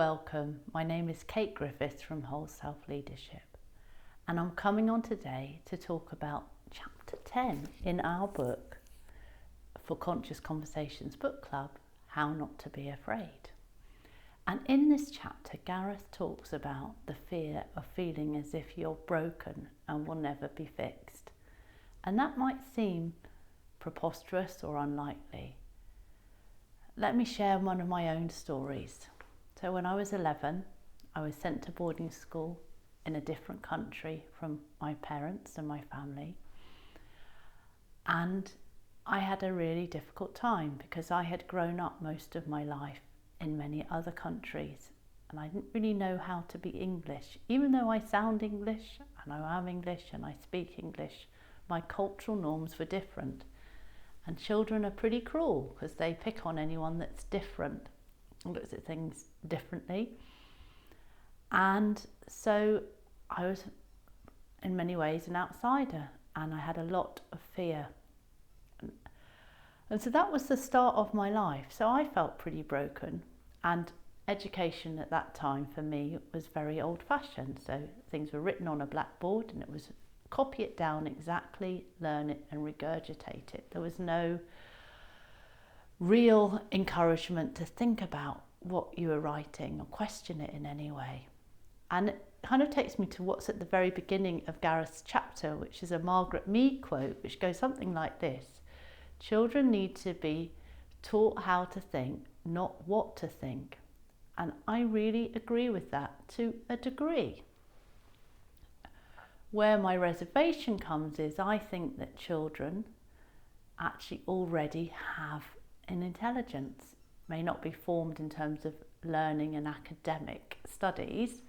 welcome. My name is Kate Griffiths from Whole Self Leadership, and I'm coming on today to talk about chapter 10 in our book for Conscious Conversations Book Club, How Not to Be Afraid. And in this chapter, Gareth talks about the fear of feeling as if you're broken and will never be fixed. And that might seem preposterous or unlikely. Let me share one of my own stories. So when I was 11, I was sent to boarding school in a different country from my parents and my family. And I had a really difficult time because I had grown up most of my life in many other countries and I didn't really know how to be English. Even though I sound English and I am English and I speak English, my cultural norms were different. And children are pretty cruel because they pick on anyone that's different and looks at things differently. And so I was in many ways an outsider and I had a lot of fear. And so that was the start of my life. So I felt pretty broken, and education at that time for me was very old-fashioned. So things were written on a blackboard and it was copy it down exactly, learn it and regurgitate it. There was no real encouragement to think about what you were writing or question it in any way. And it kind of takes me to what's at the very beginning of Gareth's chapter, which is a Margaret Mead quote, which goes something like this: children need to be taught how to think, not what to think. And I really agree with that to a degree. Where my reservation comes is I think that children actually already have an intelligence. May not be formed in terms of learning and academic studies,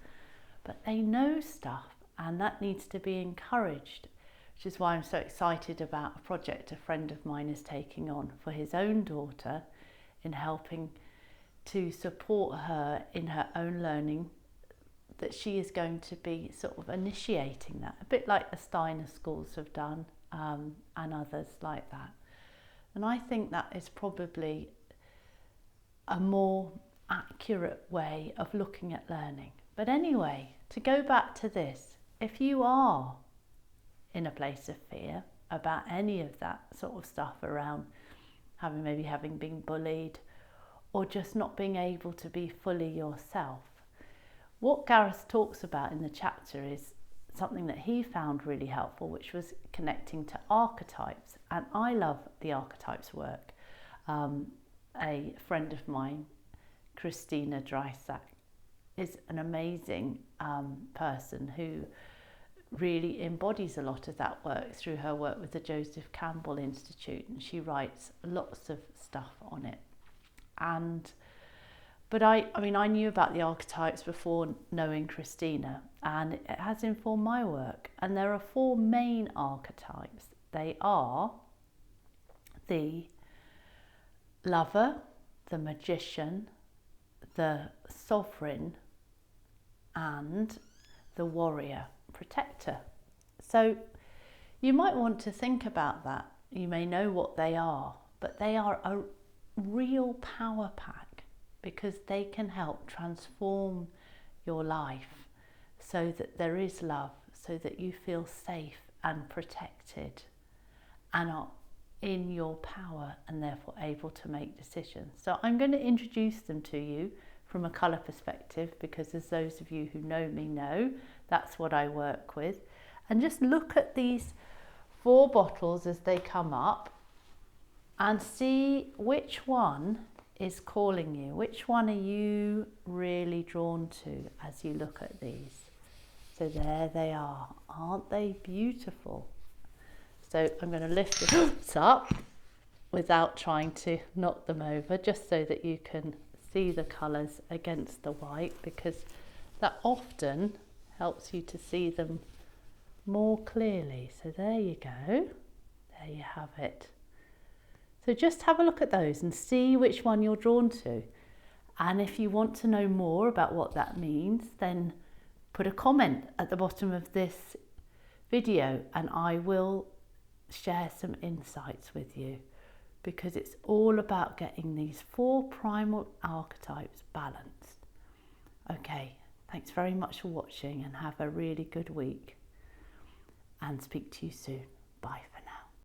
but they know stuff and that needs to be encouraged, which is why I'm so excited about a project a friend of mine is taking on for his own daughter in helping to support her in her own learning, that she is going to be sort of initiating that, a bit like the Steiner schools have done and others like that. And I think that is probably a more accurate way of looking at learning. But anyway, to go back to this, if you are in a place of fear about any of that sort of stuff around having been bullied or just not being able to be fully yourself, what Gareth talks about in the chapter is something that he found really helpful, which was connecting to archetypes. And I love the archetypes work. A friend of mine, Christina Dreisack, is an amazing person who really embodies a lot of that work through her work with the Joseph Campbell Institute, and she writes lots of stuff on it. But I knew about the archetypes before knowing Christina, and it has informed my work. And there are 4 main archetypes. They are the lover, the magician, the sovereign, and the warrior protector. So you might want to think about that. You may know what they are, but they are a real power pack because they can help transform your life so that there is love, so that you feel safe and protected and are in your power and therefore able to make decisions. So I'm going to introduce them to you from a colour perspective, because as those of you who know me know, that's what I work with. And just look at these 4 bottles as they come up and see which one is calling you. Which one are you really drawn to as you look at these? So there they are. Aren't they beautiful? So I'm going to lift this up without trying to knock them over, just so that you can see the colours against the white, because that often helps you to see them more clearly. So there you go. There you have it. So just have a look at those and see which one you're drawn to. And if you want to know more about what that means, then put a comment at the bottom of this video and I will share some insights with you, because it's all about getting these 4 primal archetypes balanced. Okay, thanks very much for watching and have a really good week, and speak to you soon. Bye for now.